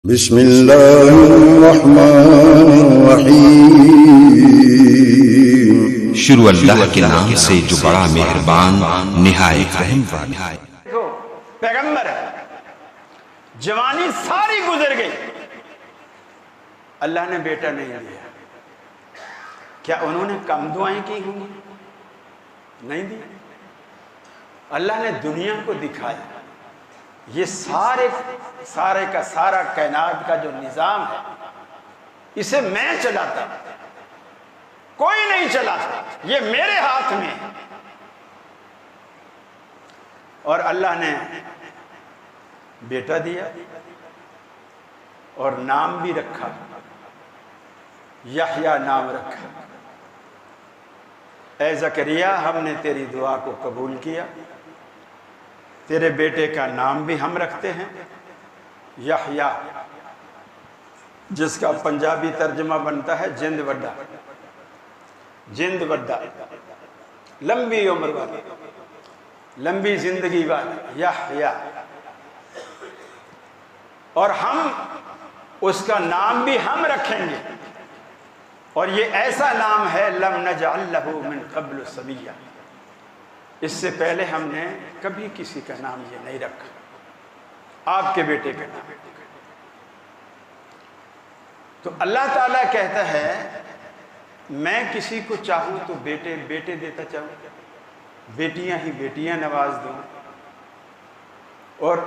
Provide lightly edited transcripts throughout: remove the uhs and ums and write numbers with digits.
بسم اللہ الرحمن الرحیم۔ شروع اللہ کے نام سے جو بڑا مہربان نہایت رحم والا ہے۔ پیغمبر ہے، جوانی ساری گزر گئی، اللہ نے بیٹا نہیں دیا۔ کیا انہوں نے کم دعائیں کی ہوں گی؟ نہیں دی۔ اللہ نے دنیا کو دکھایا یہ سارے کا سارا کائنات کا جو نظام ہے اسے میں چلاتا، کوئی نہیں چلاتا، یہ میرے ہاتھ میں ہے۔ اور اللہ نے بیٹا دیا اور نام بھی رکھا، یحییٰ نام رکھا۔ اے زکریا، ہم نے تیری دعا کو قبول کیا، تیرے بیٹے کا نام بھی ہم رکھتے ہیں یحییٰ، جس کا پنجابی ترجمہ بنتا ہے جند وڈا، جند وڈا، لمبی عمر والا، لمبی زندگی والا یحییٰ۔ اور ہم اس کا نام بھی ہم رکھیں گے، اور یہ ایسا نام ہے لم نجعل لہ من قبل سمیہ، اس سے پہلے ہم نے کبھی کسی کا نام یہ نہیں رکھا، آپ کے بیٹے کا نام۔ تو اللہ تعالیٰ کہتا ہے میں کسی کو چاہوں تو بیٹے دیتا چاہوں، بیٹیاں ہی بیٹیاں نواز دوں، اور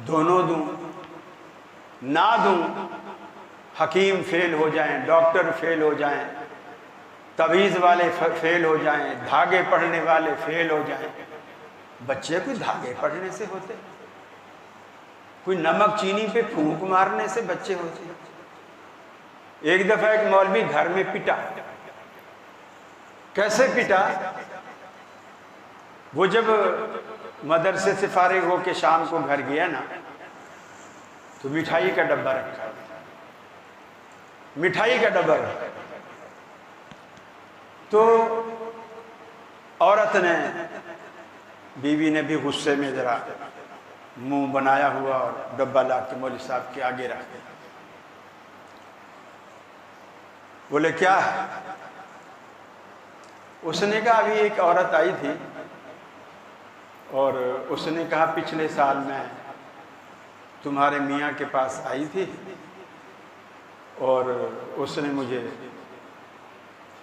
دونوں دوں، نہ دوں حکیم فیل ہو جائیں، ڈاکٹر فیل ہو جائیں، تعویذ والے فیل ہو جائیں، دھاگے پڑھنے والے فیل ہو جائیں۔ بچے کوئی دھاگے پڑھنے سے ہوتے؟ کوئی نمک چینی پہ پھونک مارنے سے بچے ہوتے؟ ایک دفعہ ایک مولوی گھر میں پٹا، کیسے پٹا؟ وہ جب مدرسے سے فارغ ہو کے شام کو گھر گیا نا تو مٹھائی کا ڈبہ رکھا، مٹھائی کا ڈبہ رکھا، تو عورت نے، بیوی نے بھی غصے میں ذرا منہ بنایا ہوا اور ڈبہ لا کے مولوی صاحب کے آگے رکھ دیا۔ بولے کیا ہے؟ اس نے کہا ابھی ایک عورت آئی تھی اور اس نے کہا پچھلے سال میں تمہارے میاں کے پاس آئی تھی اور اس نے مجھے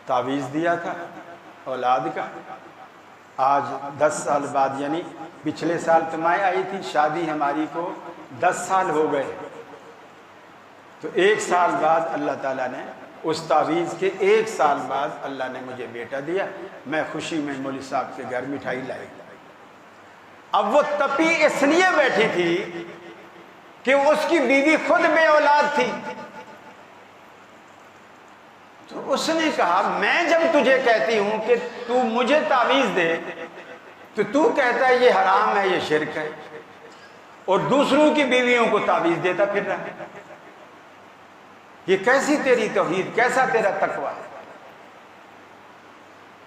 تعویذ دیا تھا اولاد کا، آج 10 سال بعد، یعنی پچھلے سال تمہیں آئی تھی، شادی ہماری کو 10 سال ہو گئے، تو 1 سال بعد اللہ تعالیٰ نے اس تعویذ کے 1 سال بعد اللہ نے مجھے بیٹا دیا، میں خوشی میں مولوی صاحب کے گھر مٹھائی لائی۔ اب وہ تپی اس لیے بیٹھی تھی کہ اس کی بیوی خود بے اولاد تھی، تو اس نے کہا میں جب تجھے کہتی ہوں کہ تو مجھے تعویذ دے تو تو کہتا ہے یہ حرام ہے، یہ شرک ہے، اور دوسروں کی بیویوں کو تعویذ دیتا پھر رہا ہے۔ یہ کیسی تیری توحید، کیسا تیرا تقوی ہے؟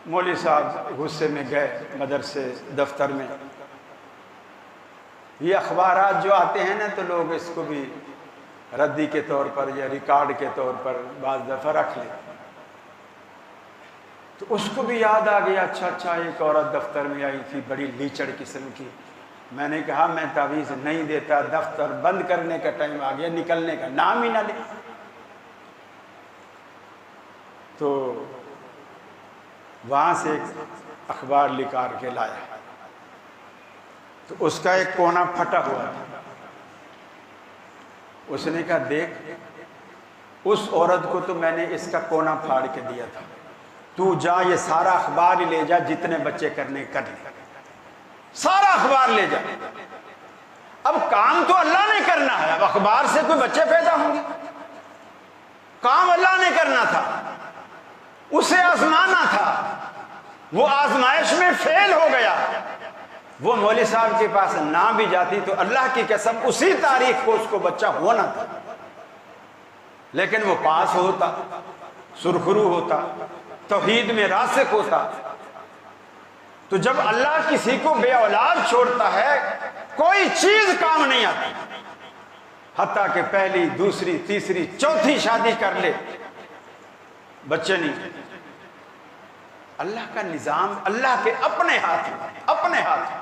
مولوی صاحب غصے میں گئے مدرسے دفتر میں۔ یہ اخبارات جو آتے ہیں نا تو لوگ اس کو بھی ردی کے طور پر یا ریکارڈ کے طور پر بعض دفعہ رکھ لیں، تو اس کو بھی یاد آ گیا، اچھا ایک عورت دفتر میں آئی تھی بڑی لیچڑ قسم کی، میں نے کہا میں تعویذ نہیں دیتا، دفتر بند کرنے کا ٹائم آ گیا، نکلنے کا نام ہی نہ لے۔ تو وہاں سے ایک اخبار لکار کے لایا، تو اس کا ایک کونا پھٹا ہوا تھا، اس نے کہا دیکھ اس عورت کو تو میں نے اس کا کونا پھاڑ کے دیا تھا، تو جا یہ سارا اخبار ہی لے جا، جتنے بچے کرنے کر لے، سارا اخبار لے جا۔ اب کام تو اللہ نے کرنا ہے، اب اخبار سے کوئی بچے پیدا ہوں گے؟ کام اللہ نے کرنا تھا، اسے آزمانا تھا، وہ آزمائش میں فیل ہو گیا۔ وہ مولوی صاحب کے پاس نہ بھی جاتی تو اللہ کی قسم اسی تاریخ کو اس کو بچہ ہونا تھا، لیکن وہ پاس ہوتا، سرخرو ہوتا، توحید میں راسخ ہوتا۔ تو جب اللہ کسی کو بے اولاد چھوڑتا ہے کوئی چیز کام نہیں آتی، حتیٰ کہ پہلی دوسری تیسری چوتھی شادی کر لے، بچے نہیں۔ اللہ کا نظام اللہ کے اپنے ہاتھ میں، اپنے ہاتھ میں۔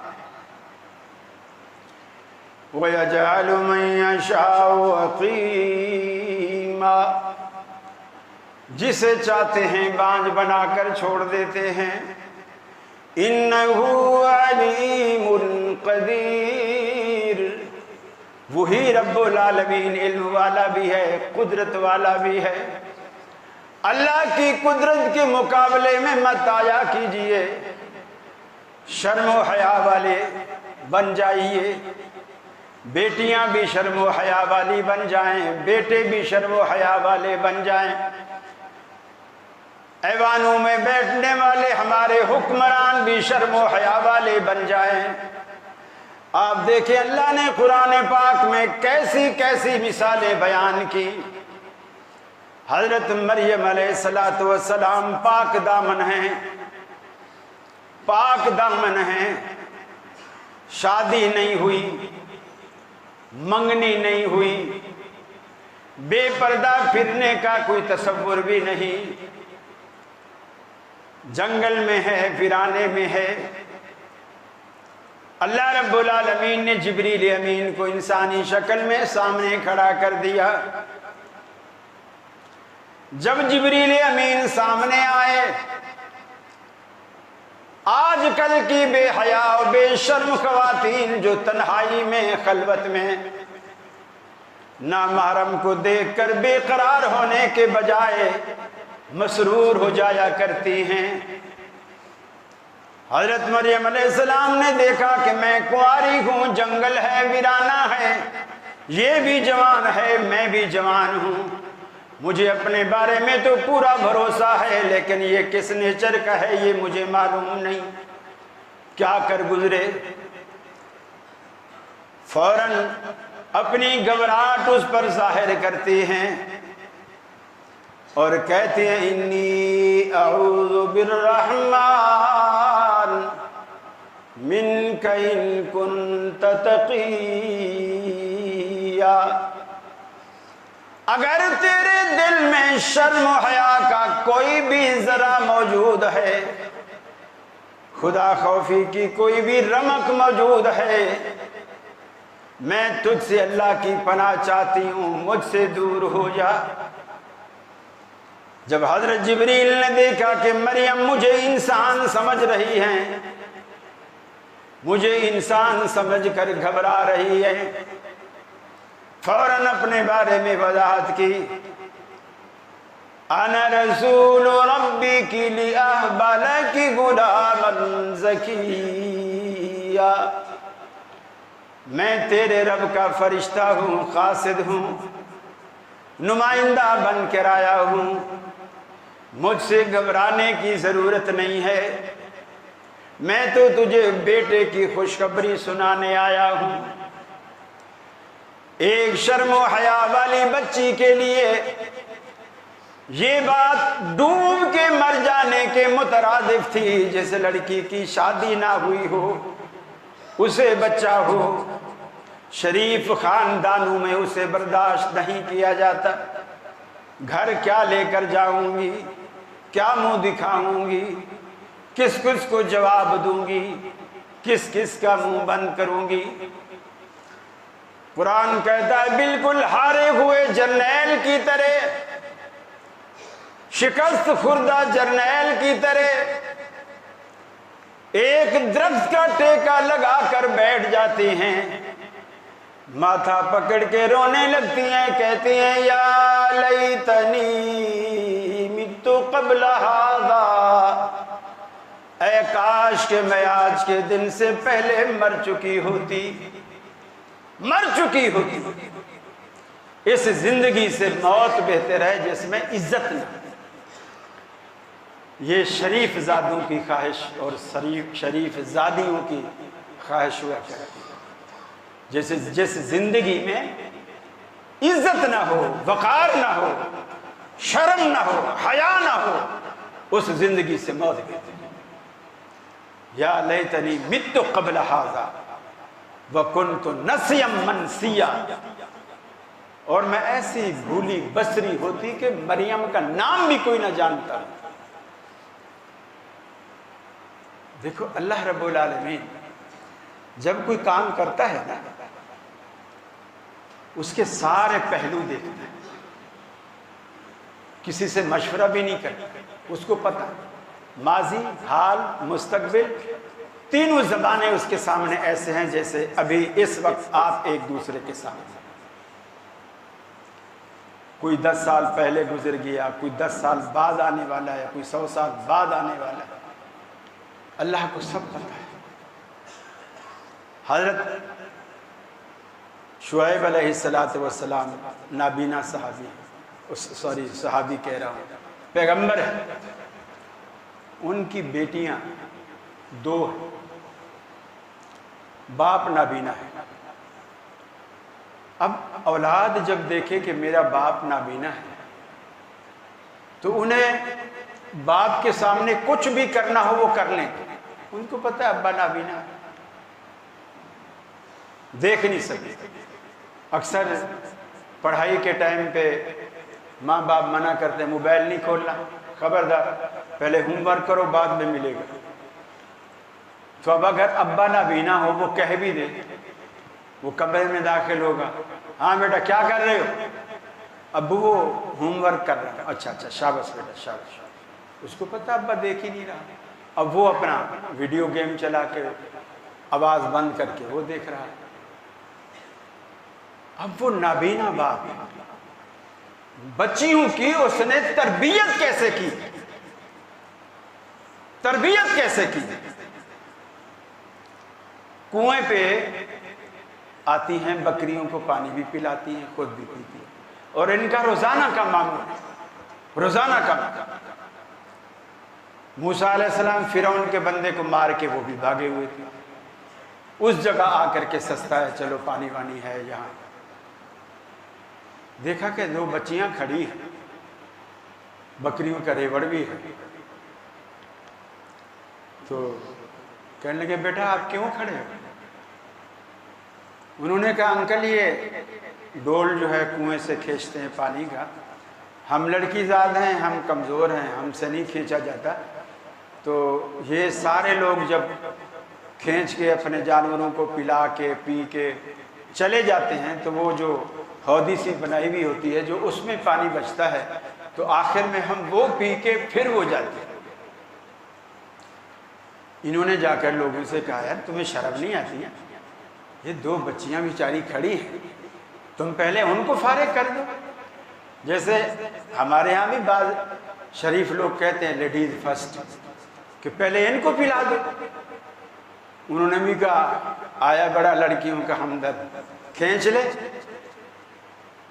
وَيَجْعَلُ مَن يَشَاءُ عَقِيمًا، جسے چاہتے ہیں بانجھ بنا کر چھوڑ دیتے ہیں۔ إِنَّهُ عَلِيمٌ قَدِيرٌ، وہی رب العالمین علم والا بھی ہے، قدرت والا بھی ہے۔ اللہ کی قدرت کے مقابلے میں مت آیا کیجئے، شرم و حیا والے بن جائیے، بیٹیاں بھی شرم و حیا والی بن جائیں، بیٹے بھی شرم و حیا والے بن جائیں، ایوانوں میں بیٹھنے والے ہمارے حکمران بھی شرم و حیا والے بن جائیں۔ آپ دیکھیں اللہ نے قرآن پاک میں کیسی کیسی مثالیں بیان کی۔ حضرت مریم علیہ السلام پاک دامن ہیں، پاک دامن ہیں، شادی نہیں ہوئی، منگنی نہیں ہوئی، بے پردہ پھرنے کا کوئی تصور بھی نہیں، جنگل میں ہے، ویرانے میں ہے۔ اللہ رب العالمین نے جبریل امین کو انسانی شکل میں سامنے کھڑا کر دیا۔ جب جبریل امین سامنے آئے، آج کل کی بے حیا و بے شرم خواتین جو تنہائی میں خلوت میں نامحرم کو دیکھ کر بے قرار ہونے کے بجائے مسرور ہو جایا کرتی ہیں، حضرت مریم علیہ السلام نے دیکھا کہ میں کنواری ہوں، جنگل ہے، ویرانہ ہے، یہ بھی جوان ہے، میں بھی جوان ہوں، مجھے اپنے بارے میں تو پورا بھروسہ ہے، لیکن یہ کس نیچر کا ہے یہ مجھے معلوم نہیں، کیا کر گزرے۔ فوراً اپنی گھبراہٹ اس پر ظاہر کرتی ہیں اور کہتے ہیں انی اعوذ بالرحمن منک ان کنت تقیا، اگر تیرے دل میں شرم و حیا کا کوئی بھی ذرا موجود ہے، خدا خوفی کی کوئی بھی رمق موجود ہے، میں تجھ سے اللہ کی پناہ چاہتی ہوں، مجھ سے دور ہو جا۔ جب حضرت جبریل نے دیکھا کہ مریم مجھے انسان سمجھ رہی ہیں، مجھے انسان سمجھ کر گھبرا رہی ہے، فوراً اپنے بارے میں وضاحت کی، انا رسول ربک لأہب لک غلاما زکیا، میں تیرے رب کا فرشتہ ہوں، قاصد ہوں، نمائندہ بن کر آیا ہوں، مجھ سے گھبرانے کی ضرورت نہیں ہے، میں تو تجھے بیٹے کی خوشخبری سنانے آیا ہوں۔ ایک شرم و حیا والی بچی کے لیے یہ بات ڈوب کے مر جانے کے مترادف تھی، جس لڑکی کی شادی نہ ہوئی ہو، اسے بچہ ہو، شریف خاندانوں میں اسے برداشت نہیں کیا جاتا۔ گھر کیا لے کر جاؤں گی، کیا منہ دکھاؤں گی، کس کس کو جواب دوں گی، کس کس کا منہ بند کروں گی۔ قرآن کہتا ہے بالکل ہارے ہوئے جرنیل کی طرح، شکست خوردہ جرنیل کی طرح ایک درخت کا ٹیکا لگا کر بیٹھ جاتی ہیں، ماتھا پکڑ کے رونے لگتی ہیں، کہتی ہیں یا لیتنی مت قبل ھذا، اے کاش کہ میں آج کے دن سے پہلے مر چکی ہوتی، مر چکی ہوتی۔ اس زندگی سے موت بہتر ہے جس میں عزت نہ۔ یہ شریف زادوں کی خواہش اور شریف زادیوں کی خواہش ہوا کرتی ہے، جس زندگی میں عزت نہ ہو، وقار نہ ہو، شرم نہ ہو، حیا نہ ہو، اس زندگی سے موت بہتر ہے۔ یا لیتنی مت قبل ھذا وکنت نسیا منسیا، اور میں ایسی بھولی بسری ہوتی کہ مریم کا نام بھی کوئی نہ جانتا. دیکھو اللہ رب العالمین جب کوئی کام کرتا ہے نا اس کے سارے پہلو دیکھتا ہے, کسی سے مشورہ بھی نہیں کرتا. اس کو پتہ ماضی, حال, مستقبل تینوں زبانیں اس کے سامنے ایسے ہیں جیسے ابھی اس وقت آپ ایک دوسرے کے سامنے. کوئی 10 سال پہلے گزر گیا, کوئی 10 سال بعد آنے والا ہے, کوئی 100 سال بعد آنے والا ہے. اللہ کو سب پتہ ہے. حضرت شعیب علیہ السلام نابینا صحابی کہہ رہا ہوں, پیغمبر ہے. ان کی بیٹیاں 2 ہیں, باپ نابینا ہے. اب اولاد جب دیکھے کہ میرا باپ نابینا ہے تو انہیں باپ کے سامنے کچھ بھی کرنا ہو وہ کر لیں. ان کو پتہ ہے ابا نابینا ہے, دیکھ نہیں سکتے. اکثر پڑھائی کے ٹائم پہ ماں باپ منع کرتے ہیں موبائل نہیں کھولنا, خبردار پہلے ہوم ورک کرو بعد میں ملے گا. تو اب اگر ابا نابینا ہو وہ کہہ بھی دے, وہ کمرے میں داخل ہوگا, ہاں بیٹا کیا کر رہے ہو؟ ابو وہ ہوم ورک کر رہا ہے. اچھا اچھا شاباش بیٹا شاباش. اس کو پتہ ابا دیکھ ہی نہیں رہا. اب وہ اپنا ویڈیو گیم چلا کے آواز بند کر کے وہ دیکھ رہا ہے. اب وہ نابینا باپ بچیوں کی اس نے تربیت کیسے کی, تربیت کیسے کی. کنویں پہ آتی ہیں, بکریوں کو پانی بھی پلاتی ہیں, خود بھی پیتی ہیں, اور ان کا روزانہ کا معمول ہے, روزانہ کا. موسیٰ علیہ السلام فرعون کے بندے کو مار کے وہ بھی بھاگے ہوئے تھے. اس جگہ آ کر کے سستا ہے, چلو پانی وانی ہے یہاں. دیکھا کہ 2 بچیاں کھڑی ہیں, بکریوں کا ریوڑ بھی ہے. تو کہنے لگے بیٹا آپ کیوں کھڑے ہو؟ انہوں نے کہا انکل یہ ڈول جو ہے کنویں سے کھینچتے ہیں پانی کا, ہم لڑکی ذات ہیں, ہم کمزور ہیں, ہم سے نہیں کھینچا جاتا. تو یہ سارے لوگ جب کھینچ کے اپنے جانوروں کو پلا کے پی کے چلے جاتے ہیں تو وہ جو ہودی سی بنائی ہوئی ہوتی ہے جو اس میں پانی بچتا ہے تو آخر میں ہم وہ پی کے پھر وہ جاتے ہیں. انہوں نے جا کر لوگوں سے کہا یار تمہیں شرم نہیں آتی ہے؟ یہ 2 بچیاں بیچاری کھڑی ہیں, تم پہلے ان کو فارغ کر دو. جیسے ہمارے ہاں بھی بعض شریف لوگ کہتے ہیں لیڈیز فرسٹ, کہ پہلے ان کو پلا دو. انہوں نے بھی کہا آیا بڑا لڑکیوں کا ہمدرد, کھینچ لے.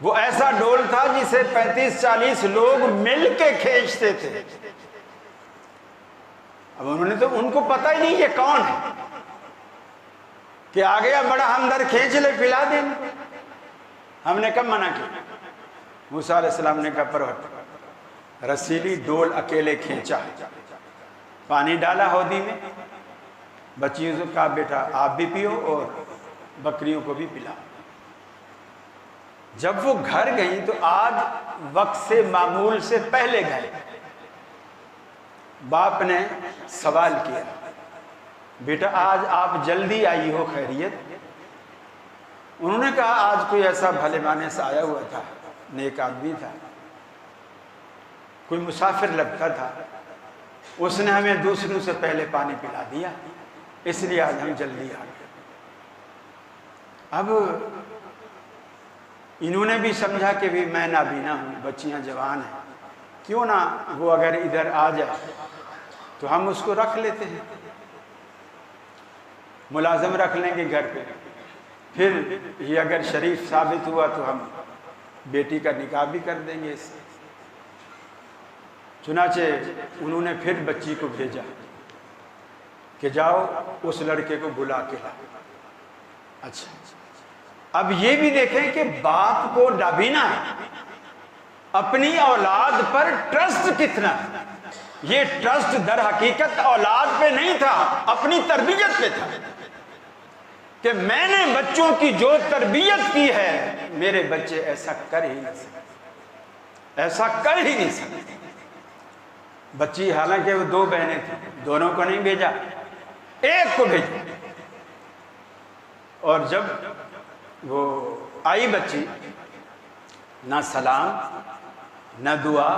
وہ ایسا ڈول تھا جسے 35-40 لوگ مل کے کھینچتے تھے. اب انہوں نے تو ان کو پتہ ہی نہیں یہ کون ہے, کہ آ گیا بڑا ہمدرد کھینچ لے پلا دیں. ہم نے کب منع کیا؟ موسیٰ علیہ السلام نے کہا پروت رسیلی ڈول اکیلے کھینچا, پانی ڈالا ہودی میں, بچیوں سے کہا بیٹا آپ بھی پیو اور بکریوں کو بھی پلا. جب وہ گھر گئیں تو آج وقت سے معمول سے پہلے گئے. باپ نے سوال کیا بیٹا آج آپ جلدی آئی ہو, خیریت؟ انہوں نے کہا آج کوئی ایسا بھلے معنی سے آیا ہوا تھا, نیک آدمی تھا, کوئی مسافر لگتا تھا, اس نے ہمیں دوسروں سے پہلے پانی پلا دیا, اس لیے آج ہم جلدی آ گئے. اب انہوں نے بھی سمجھا کہ بھی میں نابینا ہوں, بچیاں جوان ہیں, کیوں نہ وہ اگر ادھر آ جائے تو ہم اس کو رکھ لیتے ہیں, ملازم رکھ لیں گے گھر پہ, پھر یہ اگر شریف ثابت ہوا تو ہم بیٹی کا نکاح بھی کر دیں گے اس سے. چنانچہ انہوں نے پھر بچی کو بھیجا کہ جاؤ اس لڑکے کو بلا کے لا. اچھا اب یہ بھی دیکھیں کہ باپ کو نابینا ہے, اپنی اولاد پر ٹرسٹ کتنا ہے. یہ ٹرسٹ در حقیقت اولاد پہ نہیں تھا, اپنی تربیت پہ تھا. کہ میں نے بچوں کی جو تربیت کی ہے میرے بچے ایسا کر ہی نہیں سکتے، ایسا کر ہی نہیں سکتے۔ بچی حالانکہ وہ 2 بہنیں تھیں، دونوں کو نہیں بھیجا، ایک کو بھیجا، اور جب وہ آئی بچی، نہ سلام نہ دعا،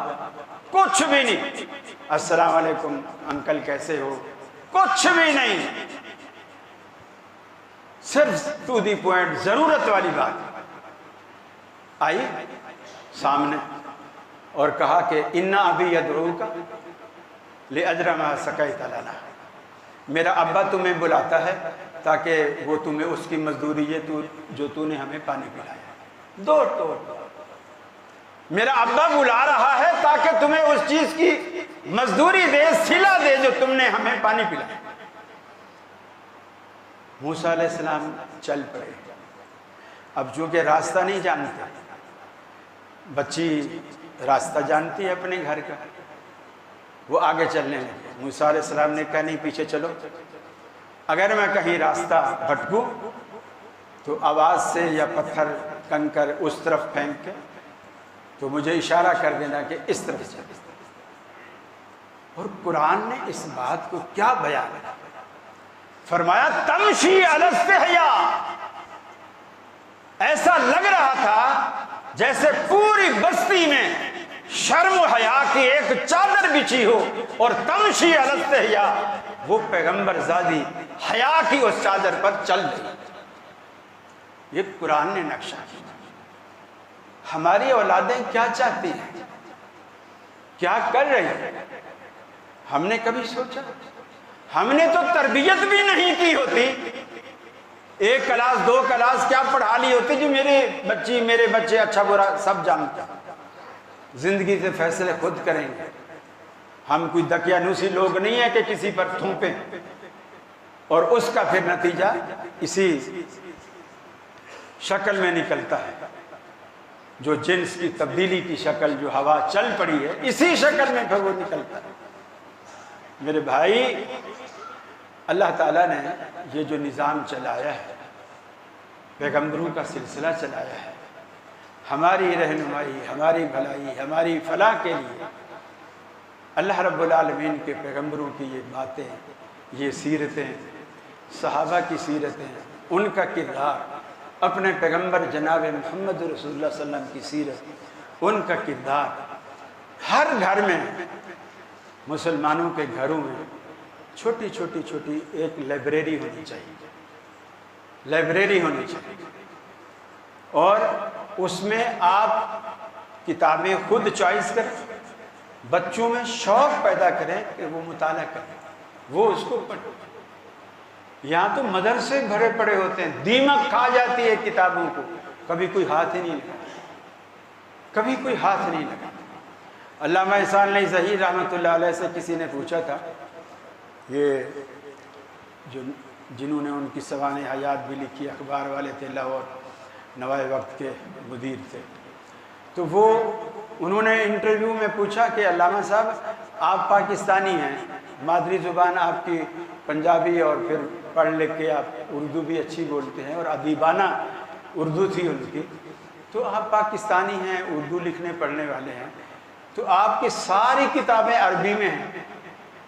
کچھ بھی نہیں، السلام علیکم انکل کیسے ہو، کچھ بھی نہیں، صرف ٹو دی پوائنٹ ضرورت والی بات۔ آئی سامنے اور کہا کہ اِنَّ أَبِي يَدْعُوكَ لِأَجْرَ مَا سَقَيْتَ لَنَا، میرا ابا تمہیں بلاتا ہے تاکہ وہ تمہیں اس کی مزدوری جو تو نے ہمیں پانی پلایا، دو میرا ابا بلا رہا ہے تاکہ تمہیں اس چیز کی مزدوری دے، صلہ دے جو تم نے ہمیں پانی پلایا۔ موسیٰ علیہ السلام چل پڑے، اب چونکہ راستہ نہیں جانتے، بچی راستہ جانتی ہے اپنے گھر کا، وہ آگے چلنے لگے۔ موسیٰ علیہ السلام نے کہا نہیں پیچھے چلو، اگر میں کہیں راستہ بھٹکوں تو آواز سے یا پتھر کنکر اس طرف پھینک کے تو مجھے اشارہ کر دینا کہ اس طرف چلے۔ اور قرآن نے اس بات کو کیا بیان کیا، فرمایا تمشی علی استحیاء، ایسا لگ رہا تھا جیسے پوری بستی میں شرم و حیا کی ایک چادر بچھی ہو، اور تمشی علی استحیاء، وہ پیغمبر زادی حیا کی اس چادر پر چل رہی۔ یہ قرآن نے نقشہ کیا۔ ہماری اولادیں کیا چاہتی ہیں، کیا کر رہی ہیں، ہم نے کبھی سوچا؟ ہم نے تو تربیت بھی نہیں کی ہوتی، 1 کلاس 2 کلاس کیا پڑھا لی ہوتی جو میرے بچے اچھا برا سب جانتے ہیں، زندگی سے فیصلے خود کریں گے۔ ہم کوئی دقیانوسی لوگ نہیں ہیں کہ کسی پر تھوپیں اور اس کا پھر نتیجہ اسی شکل میں نکلتا ہے، جو جنس کی تبدیلی کی شکل جو ہوا چل پڑی ہے اسی شکل میں پھر وہ نکلتا ہے۔ میرے بھائی، اللہ تعالیٰ نے یہ جو نظام چلایا ہے، پیغمبروں کا سلسلہ چلایا ہے، ہماری رہنمائی، ہماری بھلائی، ہماری فلاح کے لیے، اللہ رب العالمین کے پیغمبروں کی یہ باتیں، یہ سیرتیں، صحابہ کی سیرتیں، ان کا کردار، اپنے پیغمبر جناب محمد رسول اللہ صلی اللہ علیہ وسلم کی سیرت، ان کا کردار، ہر گھر میں، مسلمانوں کے گھروں میں چھوٹی ایک لائبریری ہونی چاہیے، لائبریری ہونی چاہیے، اور اس میں آپ کتابیں خود چوائس کریں، بچوں میں شوق پیدا کریں کہ وہ مطالعہ کریں، وہ اس کو پڑھیں۔ یہاں تو مدرسے بھرے پڑے ہوتے ہیں، دیمک کھا جاتی ہے کتابوں کو، کبھی کوئی ہاتھ ہی نہیں لگا، کبھی کوئی ہاتھ نہیں لگا۔ علامہ احسان علی ظہیر رحمۃ اللہ علیہ سے کسی نے پوچھا تھا، یہ جنہوں نے ان کی سوانح حیات بھی لکھی، اخبار والے تھے، لاہور نوائے وقت کے مدیر تھے، تو انہوں نے انٹرویو میں پوچھا کہ علامہ صاحب آپ پاکستانی ہیں، مادری زبان آپ کی پنجابی، اور پھر پڑھ لکھ کے آپ اردو بھی اچھی بولتے ہیں، اور ادیبانہ اردو تھی ان کی، تو آپ پاکستانی ہیں، اردو لکھنے پڑھنے والے ہیں، تو آپ کی ساری کتابیں عربی میں ہیں،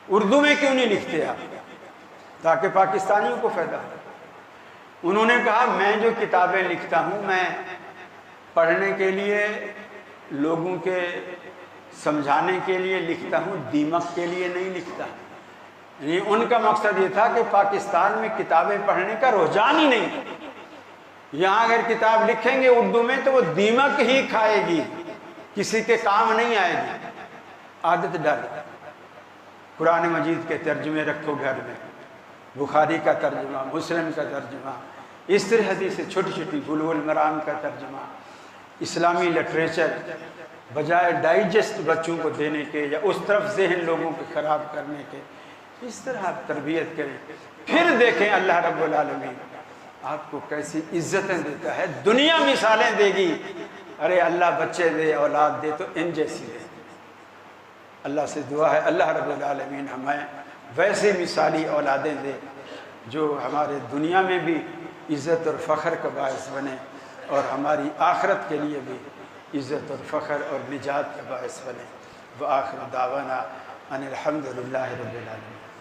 اردو میں کیوں نہیں لکھتے آپ، تاکہ پاکستانیوں کو فائدہ ہو۔ انہوں نے کہا میں جو کتابیں لکھتا ہوں میں پڑھنے کے لیے، لوگوں کے سمجھانے کے لیے لکھتا ہوں، دیمک کے لیے نہیں لکھتا۔ یعنی ان کا مقصد یہ تھا کہ پاکستان میں کتابیں پڑھنے کا رجحان ہی نہیں، یہاں اگر کتاب لکھیں گے اردو میں تو وہ دیمک ہی کھائے گی، کسی کے کام نہیں آئے گی۔ عادت ڈالو، قرآن مجید کے ترجمے رکھو گھر میں، بخاری کا ترجمہ، مسلم کا ترجمہ، اس طرح حدیث چھوٹی بلوغ المرام کا ترجمہ، اسلامی لٹریچر، بجائے ڈائجسٹ بچوں کو دینے کے یا اس طرف ذہن لوگوں کو خراب کرنے کے، اس طرح آپ تربیت کریں، پھر دیکھیں اللہ رب العالمین آپ کو کیسی عزتیں دیتا ہے، دنیا مثالیں دے گی۔ ارے اللہ بچے دے، اولاد دے تو ان جیسی دے۔ اللہ سے دعا ہے اللہ رب العالمین ہمیں ویسے مثالی اولادیں دے جو ہمارے دنیا میں بھی عزت اور فخر کا باعث بنے اور ہماری آخرت کے لیے بھی عزت اور فخر اور نجات کا باعث بنے۔ وآخر دعوانا ان الحمد للہ رب العالمین۔